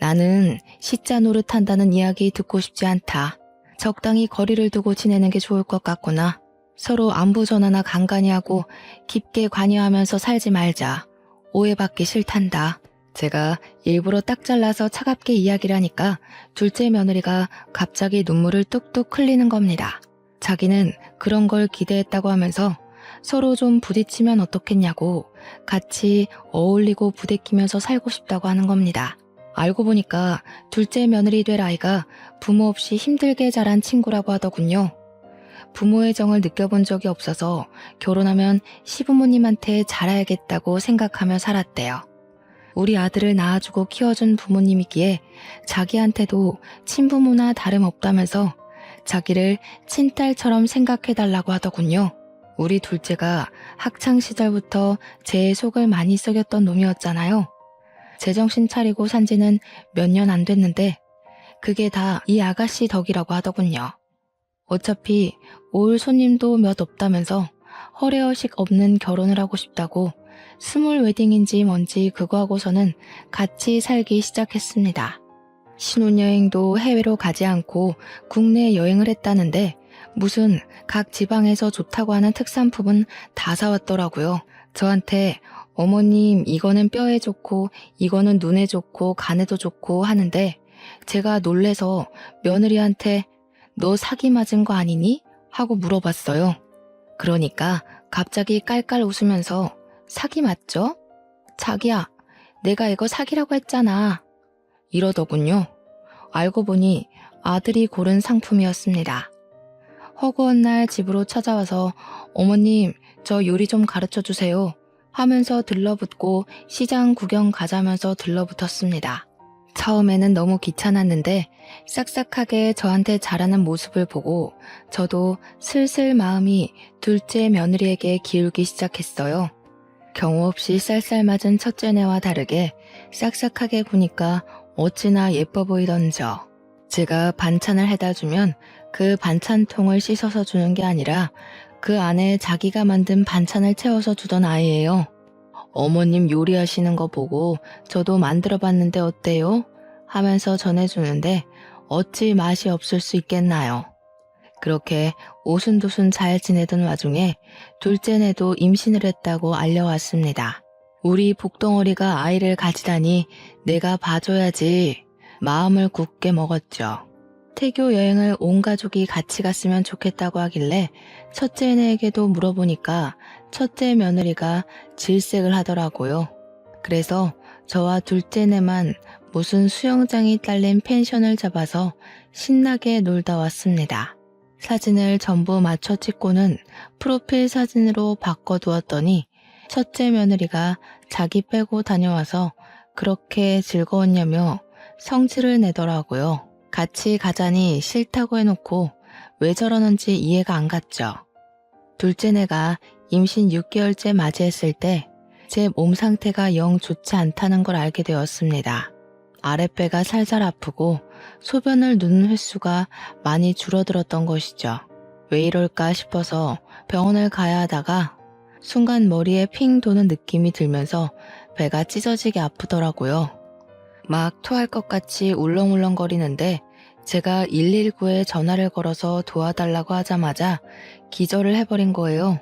나는 시자 노릇한다는 이야기 듣고 싶지 않다. 적당히 거리를 두고 지내는 게 좋을 것 같구나. 서로 안부 전화나 간간히 하고 깊게 관여하면서 살지 말자. 오해받기 싫단다. 제가 일부러 딱 잘라서 차갑게 이야기를 하니까 둘째 며느리가 갑자기 눈물을 뚝뚝 흘리는 겁니다. 자기는 그런 걸 기대했다고 하면서 서로 좀 부딪히면 어떻겠냐고 같이 어울리고 부대끼면서 살고 싶다고 하는 겁니다. 알고 보니까 둘째 며느리 될 아이가 부모 없이 힘들게 자란 친구라고 하더군요. 부모의 정을 느껴본 적이 없어서 결혼하면 시부모님한테 잘해야겠다고 생각하며 살았대요. 우리 아들을 낳아주고 키워준 부모님이기에 자기한테도 친부모나 다름없다면서 자기를 친딸처럼 생각해달라고 하더군요. 우리 둘째가 학창시절부터 제 속을 많이 썩였던 놈이었잖아요. 제정신 차리고 산 지는 몇 년 안 됐는데 그게 다 이 아가씨 덕이라고 하더군요. 어차피 올 손님도 몇 없다면서 허례허식 없는 결혼을 하고 싶다고 스몰 웨딩인지 뭔지 그거 하고서는 같이 살기 시작했습니다. 신혼여행도 해외로 가지 않고 국내 여행을 했다는데 무슨 각 지방에서 좋다고 하는 특산품은 다 사왔더라고요. 저한테 어머님 이거는 뼈에 좋고 이거는 눈에 좋고 간에도 좋고 하는데 제가 놀래서 며느리한테 너 사기 맞은 거 아니니? 하고 물어봤어요. 그러니까 갑자기 깔깔 웃으면서 사기 맞죠? 자기야, 내가 이거 사기라고 했잖아. 이러더군요. 알고 보니 아들이 고른 상품이었습니다. 허구한 날 집으로 찾아와서 어머님 저 요리 좀 가르쳐 주세요 하면서 들러붙고 시장 구경 가자면서 들러붙었습니다. 처음에는 너무 귀찮았는데 싹싹하게 저한테 잘하는 모습을 보고 저도 슬슬 마음이 둘째 며느리에게 기울기 시작했어요. 경우 없이 쌀쌀맞은 첫째네와 다르게 싹싹하게 구니까 어찌나 예뻐 보이던저. 제가 반찬을 해다 주면 그 반찬통을 씻어서 주는 게 아니라 그 안에 자기가 만든 반찬을 채워서 주던 아이예요. 어머님 요리하시는 거 보고 저도 만들어 봤는데 어때요? 하면서 전해주는데 어찌 맛이 없을 수 있겠나요? 그렇게 오순도순 잘 지내던 와중에 둘째네도 임신을 했다고 알려왔습니다. 우리 복덩어리가 아이를 가지다니 내가 봐줘야지 마음을 굳게 먹었죠. 태교 여행을 온 가족이 같이 갔으면 좋겠다고 하길래 첫째네에게도 물어보니까 첫째 며느리가 질색을 하더라고요. 그래서 저와 둘째네만 무슨 수영장이 딸린 펜션을 잡아서 신나게 놀다 왔습니다. 사진을 전부 맞춰 찍고는 프로필 사진으로 바꿔두었더니 첫째 며느리가 자기 빼고 다녀와서 그렇게 즐거웠냐며 성질을 내더라고요. 같이 가자니 싫다고 해놓고 왜 저러는지 이해가 안 갔죠. 둘째네가 임신 6개월째 맞이했을 때 제 몸 상태가 영 좋지 않다는 걸 알게 되었습니다. 아랫배가 살살 아프고 소변을 누는 횟수가 많이 줄어들었던 것이죠. 왜 이럴까 싶어서 병원을 가야 하다가 순간 머리에 핑 도는 느낌이 들면서 배가 찢어지게 아프더라고요. 막 토할 것 같이 울렁울렁거리는데 제가 119에 전화를 걸어서 도와달라고 하자마자 기절을 해버린 거예요.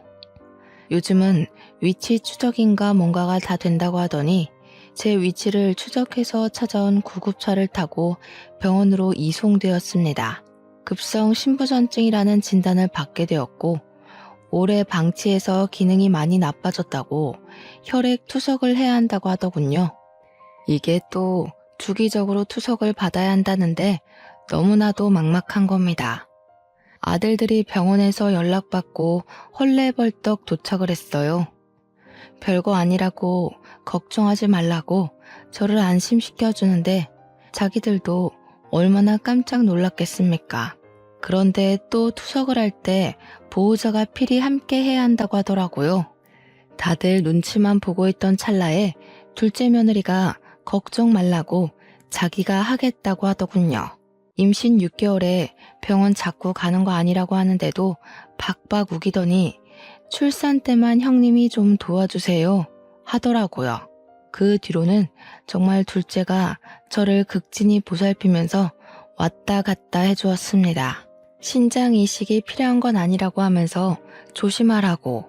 요즘은 위치 추적인가 뭔가가 다 된다고 하더니 제 위치를 추적해서 찾아온 구급차를 타고 병원으로 이송되었습니다. 급성 신부전증이라는 진단을 받게 되었고 올해 방치해서 기능이 많이 나빠졌다고 혈액 투석을 해야 한다고 하더군요. 이게 또 주기적으로 투석을 받아야 한다는데 너무나도 막막한 겁니다. 아들들이 병원에서 연락받고 헐레벌떡 도착을 했어요. 별거 아니라고 걱정하지 말라고 저를 안심시켜주는데 자기들도 얼마나 깜짝 놀랐겠습니까? 그런데 또 투석을 할 때 보호자가 필히 함께 해야 한다고 하더라고요. 다들 눈치만 보고 있던 찰나에 둘째 며느리가 걱정 말라고 자기가 하겠다고 하더군요. 임신 6개월에 병원 자꾸 가는 거 아니라고 하는데도 박박 우기더니 출산 때만 형님이 좀 도와주세요 하더라고요. 그 뒤로는 정말 둘째가 저를 극진히 보살피면서 왔다 갔다 해주었습니다. 신장 이식이 필요한 건 아니라고 하면서 조심하라고,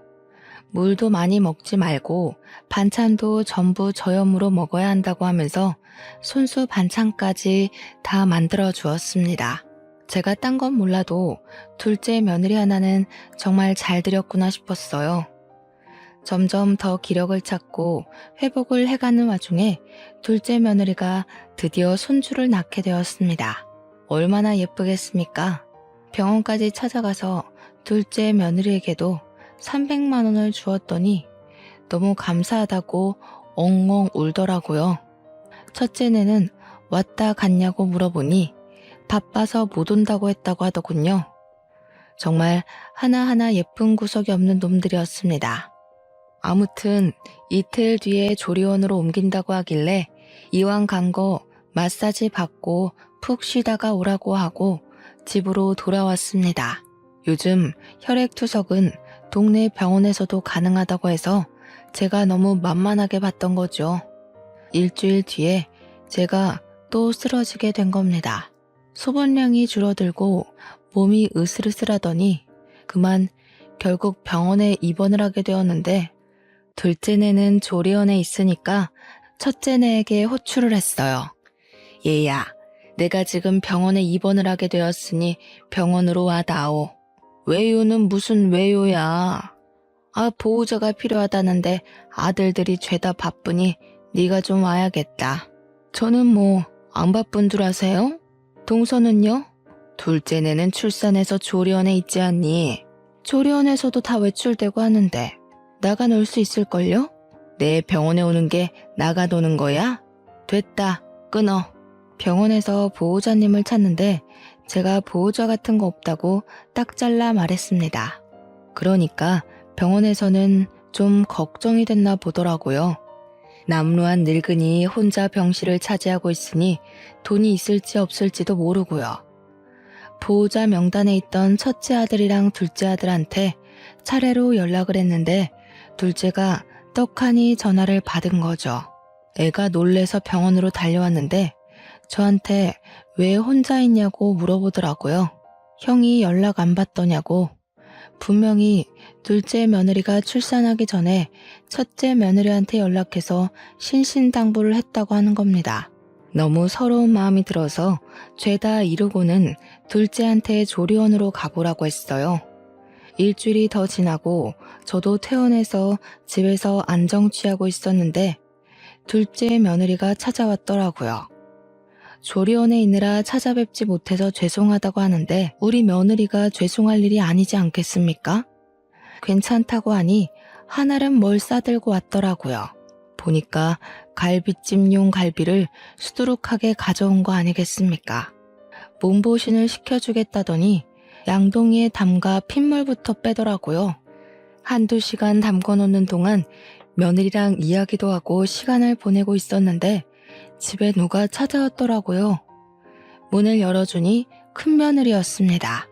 물도 많이 먹지 말고 반찬도 전부 저염으로 먹어야 한다고 하면서 손수 반찬까지 다 만들어 주었습니다. 제가 딴 건 몰라도 둘째 며느리 하나는 정말 잘 들였구나 싶었어요. 점점 더 기력을 찾고 회복을 해가는 와중에 둘째 며느리가 드디어 손주를 낳게 되었습니다. 얼마나 예쁘겠습니까? 병원까지 찾아가서 둘째 며느리에게도 300만 원을 주었더니 너무 감사하다고 엉엉 울더라고요. 첫째네는 왔다 갔냐고 물어보니 바빠서 못 온다고 했다고 하더군요. 정말 하나하나 예쁜 구석이 없는 놈들이었습니다. 아무튼 이틀 뒤에 조리원으로 옮긴다고 하길래 이왕 간 거 마사지 받고 푹 쉬다가 오라고 하고 집으로 돌아왔습니다. 요즘 혈액투석은 동네 병원에서도 가능하다고 해서 제가 너무 만만하게 봤던 거죠. 일주일 뒤에 제가 또 쓰러지게 된 겁니다. 소변량이 줄어들고 몸이 으슬으슬하더니 그만 결국 병원에 입원을 하게 되었는데 둘째네는 조리원에 있으니까 첫째네에게 호출을 했어요. 얘야, 내가 지금 병원에 입원을 하게 되었으니 병원으로 와다오. 외요는 무슨 외요야. 보호자가 필요하다는데 아들들이 죄다 바쁘니 네가 좀 와야겠다. 저는 뭐 안 바쁜 줄 아세요? 동서는요? 둘째네는 출산해서 조리원에 있지 않니? 조리원에서도 다 외출되고 하는데 나가 놀 수 있을걸요? 내 병원에 오는 게 나가 노는 거야? 됐다, 끊어. 병원에서 보호자님을 찾는데 제가 보호자 같은 거 없다고 딱 잘라 말했습니다. 그러니까 병원에서는 좀 걱정이 됐나 보더라고요. 남루한 늙은이 혼자 병실을 차지하고 있으니 돈이 있을지 없을지도 모르고요. 보호자 명단에 있던 첫째 아들이랑 둘째 아들한테 차례로 연락을 했는데 둘째가 떡하니 전화를 받은 거죠. 애가 놀래서 병원으로 달려왔는데 저한테 왜 혼자 있냐고 물어보더라고요. 형이 연락 안 받더냐고. 분명히 둘째 며느리가 출산하기 전에 첫째 며느리한테 연락해서 신신당부를 했다고 하는 겁니다. 너무 서러운 마음이 들어서 죄다 이루고는 둘째한테 조리원으로 가보라고 했어요. 일주일이 더 지나고 저도 퇴원해서 집에서 안정 취하고 있었는데 둘째 며느리가 찾아왔더라고요. 조리원에 있느라 찾아뵙지 못해서 죄송하다고 하는데 우리 며느리가 죄송할 일이 아니지 않겠습니까? 괜찮다고 하니 한알은 뭘 싸들고 왔더라고요. 보니까 갈비찜용 갈비를 수두룩하게 가져온 거 아니겠습니까? 몸보신을 시켜주겠다더니 양동이에 담가 핏물부터 빼더라고요. 한두 시간 담궈놓는 동안 며느리랑 이야기도 하고 시간을 보내고 있었는데 집에 누가 찾아왔더라고요. 문을 열어주니 큰며느리였습니다.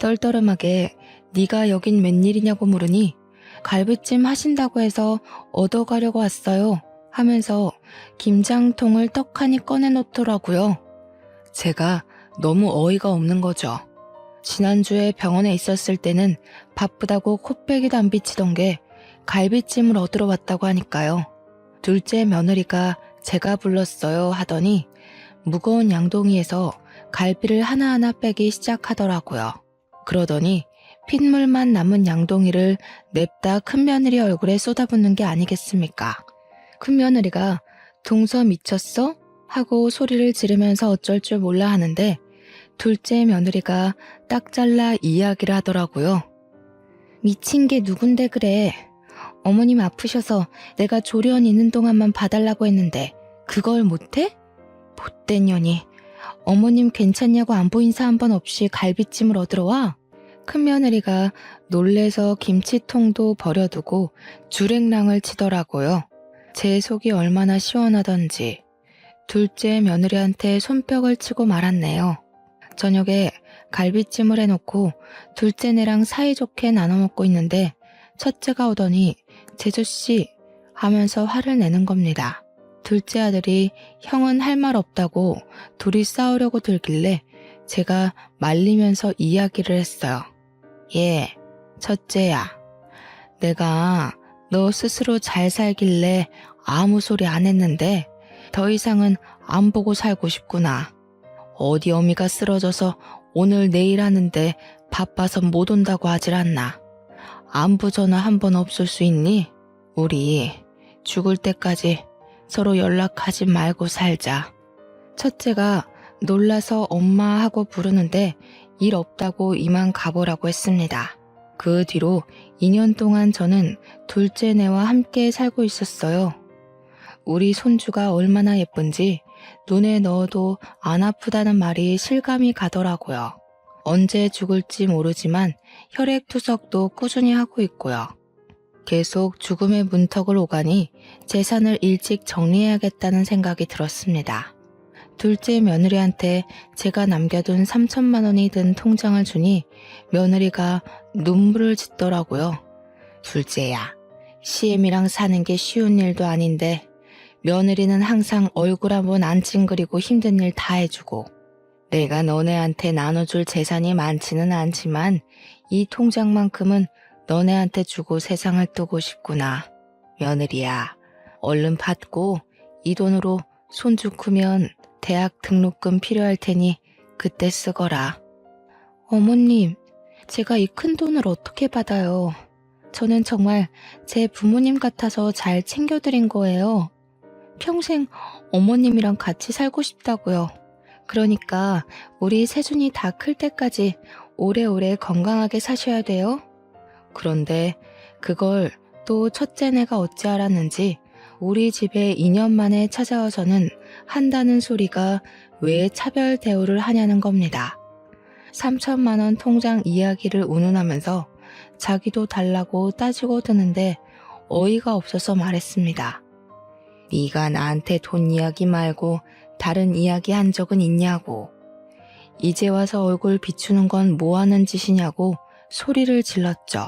떨떠름하게 네가 여긴 웬일이냐고 물으니 갈비찜 하신다고 해서 얻어가려고 왔어요 하면서 김장통을 떡하니 꺼내놓더라고요. 제가 너무 어이가 없는 거죠. 지난주에 병원에 있었을 때는 바쁘다고 코빼기도 안 비치던 게 갈비찜을 얻으러 왔다고 하니까요. 둘째 며느리가 제가 불렀어요 하더니 무거운 양동이에서 갈비를 하나하나 빼기 시작하더라고요. 그러더니 핏물만 남은 양동이를 냅다 큰며느리 얼굴에 쏟아붓는 게 아니겠습니까? 큰며느리가 동서 미쳤어? 하고 소리를 지르면서 어쩔 줄 몰라 하는데 둘째 며느리가 딱 잘라 이야기를 하더라고요. 미친 게 누군데 그래. 어머님 아프셔서 내가 조리원 있는 동안만 봐달라고 했는데 그걸 못해? 못된 년이. 어머님 괜찮냐고 안부 인사 한 번 없이 갈비찜을 얻으러 와? 큰며느리가 놀래서 김치통도 버려두고 주랭랑을 치더라고요. 제 속이 얼마나 시원하던지 둘째 며느리한테 손뼉을 치고 말았네요. 저녁에 갈비찜을 해놓고 둘째네랑 사이좋게 나눠 먹고 있는데 첫째가 오더니 제주씨 하면서 화를 내는 겁니다. 둘째 아들이 형은 할 말 없다고 둘이 싸우려고 들길래 제가 말리면서 이야기를 했어요. 예, 첫째야. 내가 너 스스로 잘 살길래 아무 소리 안 했는데 더 이상은 안 보고 살고 싶구나. 어디 어미가 쓰러져서 오늘 내일 하는데 바빠서 못 온다고 하질 않나. 안부 전화 한 번 없을 수 있니? 우리 죽을 때까지 서로 연락하지 말고 살자. 첫째가 놀라서 엄마 하고 부르는데 일 없다고 이만 가보라고 했습니다. 그 뒤로 2년 동안 저는 둘째네와 함께 살고 있었어요. 우리 손주가 얼마나 예쁜지 눈에 넣어도 안 아프다는 말이 실감이 가더라고요. 언제 죽을지 모르지만 혈액투석도 꾸준히 하고 있고요. 계속 죽음의 문턱을 오가니 재산을 일찍 정리해야겠다는 생각이 들었습니다. 둘째 며느리한테 제가 남겨둔 3천만 원이 든 통장을 주니 며느리가 눈물을 짓더라고요. 둘째야, 시엠이랑 사는 게 쉬운 일도 아닌데 며느리는 항상 얼굴 한번 안 찡그리고 힘든 일 다 해주고 내가 너네한테 나눠줄 재산이 많지는 않지만 이 통장만큼은 너네한테 주고 세상을 뜨고 싶구나. 며느리야, 얼른 받고 이 돈으로 손주 크면 대학 등록금 필요할 테니 그때 쓰거라. 어머님, 제가 이 큰 돈을 어떻게 받아요? 저는 정말 제 부모님 같아서 잘 챙겨드린 거예요. 평생 어머님이랑 같이 살고 싶다고요. 그러니까 우리 세준이 다 클 때까지 오래오래 건강하게 사셔야 돼요. 그런데 그걸 또 첫째네가 어찌 알았는지 우리 집에 2년 만에 찾아와서는 한다는 소리가 왜 차별 대우를 하냐는 겁니다. 3천만 원 통장 이야기를 운운하면서 자기도 달라고 따지고 드는데 어이가 없어서 말했습니다. 네가 나한테 돈 이야기 말고 다른 이야기 한 적은 있냐고. 이제 와서 얼굴 비추는 건 뭐 하는 짓이냐고 소리를 질렀죠.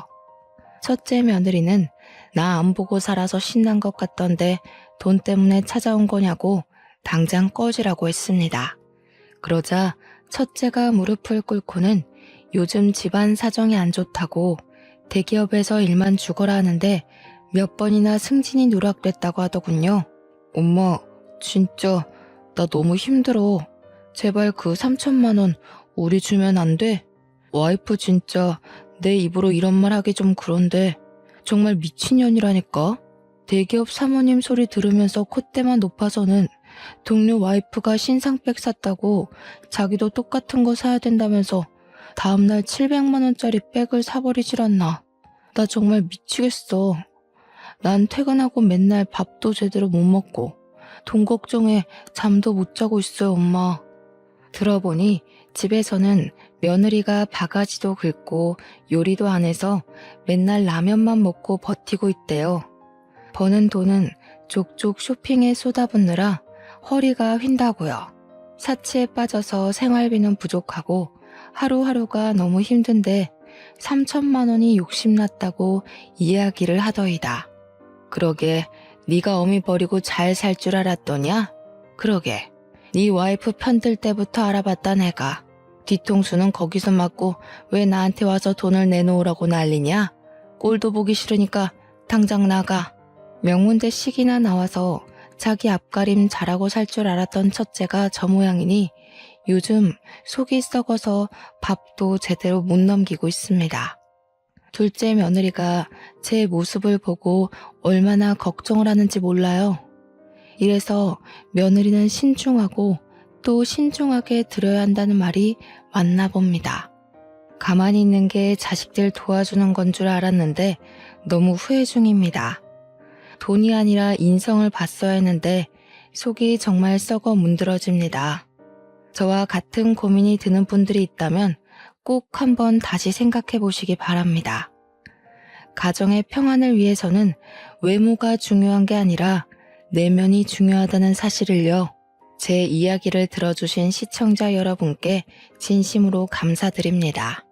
첫째 며느리는 나 안 보고 살아서 신난 것 같던데 돈 때문에 찾아온 거냐고 당장 꺼지라고 했습니다. 그러자 첫째가 무릎을 꿇고는 요즘 집안 사정이 안 좋다고 대기업에서 일만 죽어라 하는데 몇 번이나 승진이 누락됐다고 하더군요. 엄마, 진짜 나 너무 힘들어. 제발 그 3천만 원 우리 주면 안 돼? 와이프 진짜 내 입으로 이런 말 하기 좀 그런데 정말 미친년이라니까. 대기업 사모님 소리 들으면서 콧대만 높아서는 동료 와이프가 신상백 샀다고 자기도 똑같은 거 사야 된다면서 다음날 700만 원짜리 백을 사버리질 않나. 나 정말 미치겠어. 난 퇴근하고 맨날 밥도 제대로 못 먹고 돈 걱정에 잠도 못 자고 있어요, 엄마. 들어보니 집에서는 며느리가 바가지도 긁고 요리도 안 해서 맨날 라면만 먹고 버티고 있대요. 버는 돈은 족족 쇼핑에 쏟아붓느라 허리가 휜다고요. 사치에 빠져서 생활비는 부족하고 하루하루가 너무 힘든데 3천만 원이 욕심났다고 이야기를 하더이다. 그러게 네가 어미 버리고 잘 살 줄 알았더냐? 그러게 네 와이프 편들 때부터 알아봤다 내가. 뒤통수는 거기서 맞고 왜 나한테 와서 돈을 내놓으라고 난리냐? 꼴도 보기 싫으니까 당장 나가. 명문대 식이나 나와서 자기 앞가림 잘하고 살 줄 알았던 첫째가 저 모양이니 요즘 속이 썩어서 밥도 제대로 못 넘기고 있습니다. 둘째 며느리가 제 모습을 보고 얼마나 걱정을 하는지 몰라요. 이래서 며느리는 신중하고 또 신중하게 들어야 한다는 말이 맞나 봅니다. 가만히 있는 게 자식들 도와주는 건 줄 알았는데 너무 후회 중입니다. 돈이 아니라 인성을 봤어야 했는데 속이 정말 썩어 문드러집니다. 저와 같은 고민이 드는 분들이 있다면 꼭 한번 다시 생각해 보시기 바랍니다. 가정의 평안을 위해서는 외모가 중요한 게 아니라 내면이 중요하다는 사실을요. 제 이야기를 들어주신 시청자 여러분께 진심으로 감사드립니다.